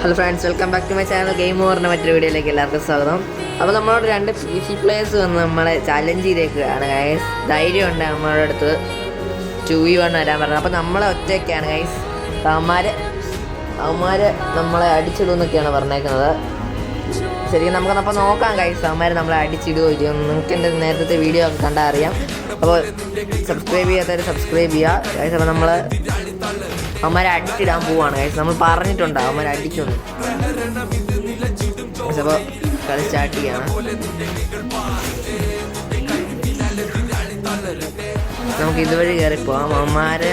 Hello friends, welcome back to my channel. Game ഓവറിൻ്റെ മറ്റൊരു വീഡിയോയിലേക്ക് എല്ലാവർക്കും സ്വാഗതം. അപ്പോൾ നമ്മളോട് 2 PC പ്ലേയേഴ്സ് വന്ന് നമ്മളെ ചാലഞ്ച് ചെയ്തേക്കുകയാണ് ഗൈസ്. ധൈര്യമുണ്ട് നമ്മളുടെ അടുത്ത് 2v1 വരാൻ പറഞ്ഞത്. അപ്പോൾ നമ്മളെ ഒറ്റയ്ക്കാണ് ഗൈസ്. അവന്മാർ നമ്മളെ അടിച്ചിടുമെന്നൊക്കെയാണ് പറഞ്ഞേക്കുന്നത്. ശരിക്കും നമുക്കൊന്നപ്പോൾ നോക്കാം ഗൈസ്, അവന്മാർ നമ്മളെ അടിച്ചിടുമോ ഇല്ലയോ. നിങ്ങൾക്ക് എൻ്റെ നേരത്തെ വീഡിയോ ഒക്കെ കണ്ടാൽ അറിയാം. അപ്പോൾ സബ്സ്ക്രൈബ് ചെയ്യാത്തവർ സബ്സ്ക്രൈബ് ചെയ്യുക ഗൈസ്. അപ്പോൾ നമ്മൾ അവന്മാരെ അടിച്ചിടാൻ പോവാണ് ഗൈസ്. നമ്മൾ പറഞ്ഞിട്ടുണ്ട് അവന്മാരെ അടിക്കുന്നു. അപ്പോൾ കളി സ്റ്റാർട്ട് ചെയ്യാണ്. നമുക്ക് ഇതുവഴി കയറി പോവാം. അവന്മാരെ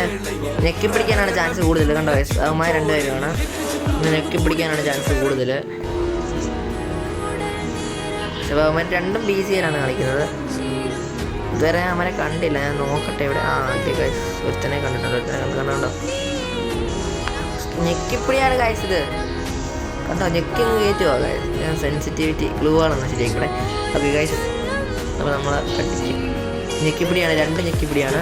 ഞെക്കിപ്പിടിക്കാനാണ് ചാൻസ് കൂടുതൽ. കണ്ടോ ഗൈസ്, അവന്മാർ 2 പേരുമാണ്. ഞെക്കിപ്പിടിക്കാനാണ് ചാൻസ് കൂടുതൽ. അപ്പോൾ അവന്മാർ 2ഉം BCയിലാണ് കളിക്കുന്നത്. ഇതുവരെ അവരെ കണ്ടില്ല. ഞാൻ നോക്കട്ടെ ഇവിടെ. അതെ ഗൈസ്, ഒരുത്തനെ കണ്ടിട്ടുണ്ടോ? കണ്ടോ ഞെക്കിപ്പിടിയാണ് ഗൈസ്. ഇത് കണ്ടോ, ഞെക്കിങ് കയറ്റുമോ ഗൈസ്. ഞാൻ സെൻസിറ്റിവിറ്റി ഗ്ലൂവാണെന്ന് ശരിയാക്കട്ടെ. ഓക്കെ ഗൈസ്, അപ്പോൾ നമ്മൾ കട്ടിച്ച് ഞെക്കിപ്പിടിയാണ്. 2 ഞെക്കിപ്പിടിയാണ്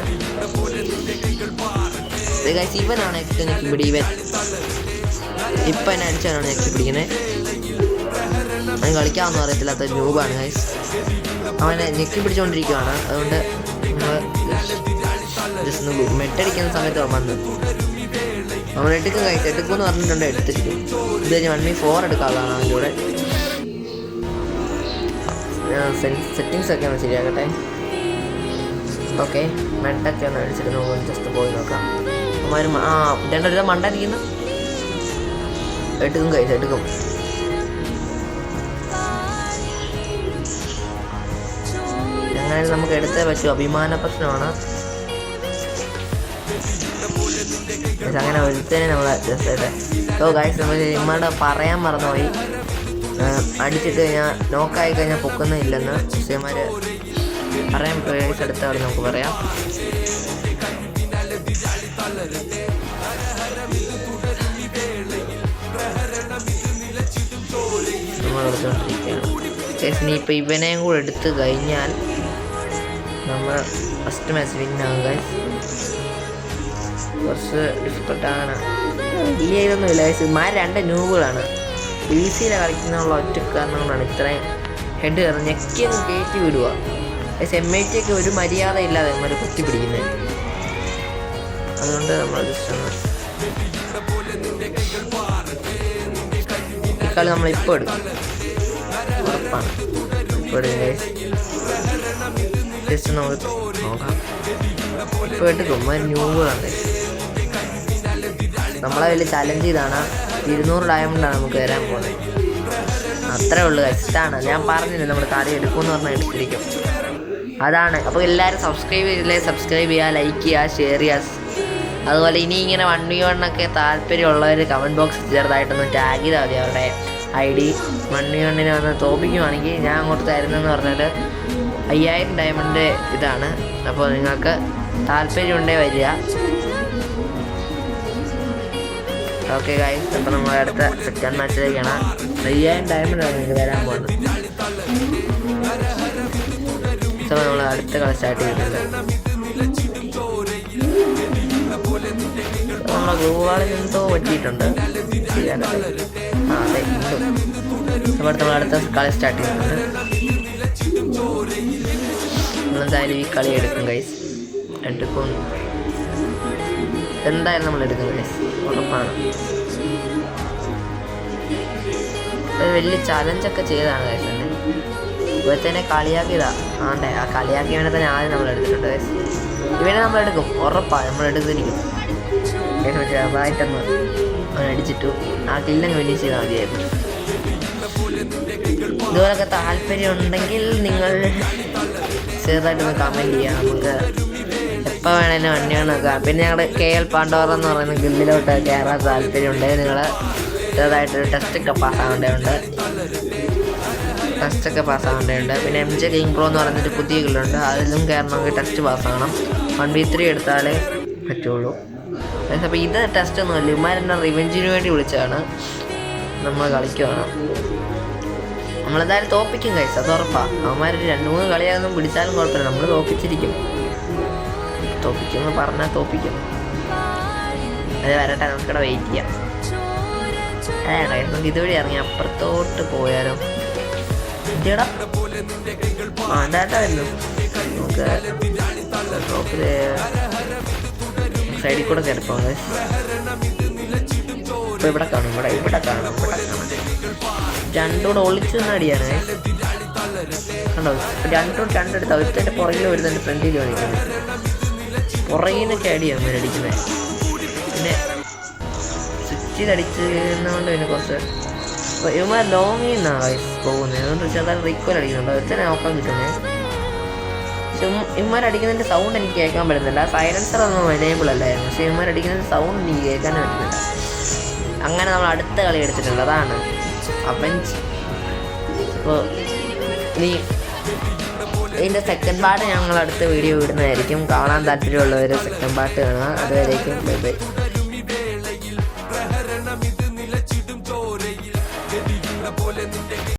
ഗൈസ്. ഇവനാണ് ഏറ്റവും ഞെക്കിപ്പിടി. ഇപ്പം എന്നെ അടിച്ചവനാണ് ഞെക്കിപ്പിടിക്കുന്നത്. അവൻ കളിക്കാമെന്ന് അറിയത്തില്ലാത്ത ന്യൂബാണ് ഗൈസ്. അവനെ ഞെക്കി പിടിച്ചുകൊണ്ടിരിക്കുകയാണ്. അതുകൊണ്ട് നമ്മൾ ജസ്റ്റ് ഒന്ന് മെട്ടടിക്കുന്ന സമയത്ത് വന്ന് നമ്മൾ എടുക്കും ഗൈസ്. എടുക്കുമെന്ന് പറഞ്ഞിട്ടുണ്ട്, എടുത്തിരിക്കും. ഇത് കഴിഞ്ഞ് 1v4 എടുക്കാനുള്ളതാണ് അവൻ്റെ കൂടെ. സെറ്റിങ്സ് ഒക്കെ ഒന്ന് ശരിയാക്കട്ടെ. ഓക്കെ, മെട്ടൊക്കെ ഒന്ന് അടിച്ചിട്ട് നമുക്ക് ജസ്റ്റ് പോയി നോക്കാം. അവന്മാർ 2 മണ്ടായിരിക്കുന്നു. എടുക്കും ഗൈസ്, എടുക്കും. അങ്ങനെ നമുക്ക് എടുത്തേ പറ്റൂ. അഭിമാന പ്രശ്നമാണ്. അങ്ങനെ ഒരുത്തേനെ നമ്മളെ ജസ്റ്റ് ഗൈസ് നമ്മൾ ഇമ്മയുടെ പറയാൻ മറന്നുപോയി. അടിച്ചിട്ട് ഞാൻ നോക്കായി കഴിഞ്ഞാൽ പൊക്കുന്നില്ലെന്ന് വിഷയന്മാർ പറയാൻ ഗൈസ്. അടുത്ത കളി നമുക്ക് പറയാം. നമ്മൾ എടുത്തുകൊണ്ടിരിക്കുകയാണ് ഗൈസ്. ഇനിയിപ്പോൾ ഇവനെയും കൂടെ എടുത്ത് കഴിഞ്ഞാൽ നമ്മൾ ഫസ്റ്റ് മാച്ച് വിന്നാകും ഗൈസ്. കുറച്ച് ഡിഫിക്കൽട്ടാണ്. ഇതൊന്നുമില്ല ഗൈസ്. ഇമാർ 2 ന്യൂബുകളാണ്. BCയിലെ കളിക്കുന്നുള്ള ഒറ്റ കാരണം കൊണ്ടാണ് ഇത്രയും ഹെഡ് കയറുന്നത്. ഞെക്കിയൊന്നും കയറ്റി വിടുക ഗൈസ്. MIT ഒക്കെ ഒരു മര്യാദ ഇല്ലാതെ നമ്മൾ കുത്തി പിടിക്കുന്നത്. അതുകൊണ്ട് നമ്മൾ ജസ്റ്റ് ഒന്ന് ഈ കളി നമ്മളിപ്പോൾ എടുക്കും, ഉറപ്പാണ്. ഇപ്പോൾ എടുക്കും ഗൈസ്. ജസ്റ്റ് നമുക്ക് നോക്കാം. ഇപ്പോൾ എടുക്കും. ന്യൂബുകളാണ്. നമ്മളെ വലിയ ചലഞ്ച് ഇതാണ്. 200 ഡയമണ്ടാണ് നമുക്ക് വരാൻ പോകുന്നത്. അത്രേ ഉള്ളൂ. ഇഷ്ടമാണ്. ഞാൻ പറഞ്ഞില്ല നമ്മൾ കളി എടുക്കുമെന്ന് പറഞ്ഞാൽ എടുത്തിരിക്കും. അതാണ്. അപ്പോൾ എല്ലാവരും സബ്സ്ക്രൈബ് ചെയ്തില്ലേ സബ്സ്ക്രൈബ് ചെയ്യുക, ലൈക്ക് ചെയ്യുക, ഷെയർ ചെയ്യുക. അതുപോലെ ഇനി ഇങ്ങനെ 1v1 ഒക്കെ താല്പര്യമുള്ളവർ കമൻറ്റ് ബോക്സിൽ ചെറുതായിട്ടൊന്ന് ടാഗ് ചെയ്താൽ മതി. അവരുടെ ID 1v1 വന്ന് തോപ്പിക്കുവാണെങ്കിൽ ഞാൻ അങ്ങോട്ട് തരുന്നതെന്ന് പറഞ്ഞാൽ 5000 ഡയമണ്ട് ഇതാണ്. അപ്പോൾ നിങ്ങൾക്ക് താല്പര്യമുണ്ടേ വരിക. ഓക്കെ ഗൈസ്, അപ്പോൾ നമ്മൾ അടുത്ത സെക്കൻഡ് മാച്ചിലേക്കാണ്. 5000 ഡയമണ്ടാണ് നിങ്ങൾക്ക് തരാൻ പോകുന്നത്. അപ്പോൾ നമ്മൾ അടുത്ത കളി സ്റ്റാർട്ട് ചെയ്തിട്ടുണ്ട്. നമ്മളെ ഗ്ലൂവാളിൽ എന്തോ പറ്റിയിട്ടുണ്ട്. അതെ, അപ്പോൾ നമ്മൾ അടുത്ത കളി സ്റ്റാർട്ട് ചെയ്തിട്ടുണ്ട്. നമ്മളെന്തായാലും ഈ കളി എടുക്കും ഗൈസ്. എടുക്കും, എന്തായാലും നമ്മൾ എടുക്കും ഗൈസ്, ഉറപ്പാണ്. വലിയ ചലഞ്ചൊക്കെ ചെയ്തതാണ് ഗൈസ്. തന്നെ ഇവനെ കളിയാക്കിയതാ. ആ കളിയാക്കിയവനെ തന്നെ ആദ്യം നമ്മൾ എടുത്തിട്ടുണ്ട് ഗൈസ്. ഇവനെ നമ്മളെടുക്കും, ഉറപ്പാണ്. നമ്മളെടുത്തിരിക്കും ഗൈസ്. ചെറുതായിട്ടൊന്ന് അവൻ അടിച്ചിട്ടു. ആ കില്ലങ്ങ് വലിയ ചെയ്താൽ മതിയായിരുന്നു. ഇതുപോലൊക്കെ താല്പര്യം ഉണ്ടെങ്കിൽ നിങ്ങൾ ചെറുതായിട്ടൊന്ന് കമൻറ്റ് ചെയ്യുക. നമുക്ക് എപ്പോൾ വേണേലും വണ്ടിയാണ് നോക്കാം. പിന്നെ ഞങ്ങളുടെ KL പാണ്ഡോർ എന്ന് പറയുന്ന ഗില്ലിലോട്ട് കയറാൻ താല്പര്യമുണ്ടെങ്കിൽ നിങ്ങൾ ചെറുതായിട്ടൊരു ടെസ്റ്റൊക്കെ പാസ്സാകേണ്ടതുണ്ട്. പിന്നെ MJ King Pro എന്ന് പറയുന്നൊരു പുതിയ ഗില്ലുണ്ട്. അതിലും കയറണമെങ്കിൽ ടെസ്റ്റ് പാസ്സാകണം. 1v3 എടുത്താലേ പറ്റുള്ളൂ. അപ്പോൾ ഇത് ടെസ്റ്റ് ഒന്നുമല്ല. ഇവന്മാരെന്നെ റിവെഞ്ചിന് വേണ്ടി വിളിച്ചതാണ്. നമ്മൾ കളിക്കുകയാണ്. നമ്മളെന്തായാലും തോപ്പിക്കും ഗൈസ്, അത് ഉറപ്പാണ്. അവന്മാർ 2-3 കളിയാകുമ്പോൾ പിടിച്ചാലും കുഴപ്പമില്ല, നമ്മൾ തോപ്പിച്ചിരിക്കും. തോപ്പിക്കുമെന്ന് പറഞ്ഞാൽ തോപ്പിക്കും. അത് വരട്ടെ, നമുക്കിവിടെ വെയിറ്റ് ചെയ്യാം. അതാണ് നമുക്ക് ഇതുവഴി ഇറങ്ങി അപ്പുറത്തോട്ട് പോയാലോ. ചേട്ടാ ഡാറ്റ വരുന്നു. നമുക്ക് ടോപ്പിൽ സൈഡിൽ കൂടെ കയറിപ്പോകാം. ഇപ്പോൾ ഇവിടെ കാണും, ഇവിടെ കാണും. രണ്ടുകൂടെ ഒളിച്ചു നിന്ന് അടിയാണ് കണ്ടോ. രണ്ടെടുത്ത് ഒരുത്തൻ്റെ പുറകിൽ വരുന്നതിൻ്റെ ഫ്രണ്ടിൽ കാണിക്കുന്നത്. പുറകിനൊക്കെ അടിയാണ് ഇവരടിക്കുന്നത്. പിന്നെ സ്വിച്ചിലടിച്ച് കൊണ്ട് പിന്നെ കുറച്ച് ഇവന്മാർ ലോങ്ങിൽ നിന്നാണ് പോകുന്നത്. അതുകൊണ്ട് ചെറുതായി റീക്വൽ അടിക്കുന്നുണ്ട്. ഒരുത്തനെ നോക്കാൻ കിട്ടുന്നത്. പക്ഷെ ഇവന്മാരടിക്കുന്നതിൻ്റെ സൗണ്ട് എനിക്ക് കേൾക്കാൻ പറ്റുന്നില്ല. സൈലൻസർ ഒന്നും എനേബിൾ അല്ലായിരുന്നു. പക്ഷേ ഇവന്മാരടിക്കുന്നതിൻ്റെ സൗണ്ട് എനിക്ക് കേൾക്കാനേ പറ്റുന്നില്ല. അങ്ങനെ നമ്മൾ അടുത്ത കളി എടുത്തിട്ടുണ്ട്. അതാണ് അവഞ്ച്. അപ്പോൾ ഇനി ഇതിൻ്റെ സെക്കൻഡ് പാർട്ട് ഞങ്ങൾ അടുത്ത വീഡിയോ ഇടുന്നതായിരിക്കും. കാണാൻ താല്പര്യമുള്ളവർ സെക്കൻഡ് പാർട്ട് കാണുക. അതുവരേക്കും ബൈ ബൈ.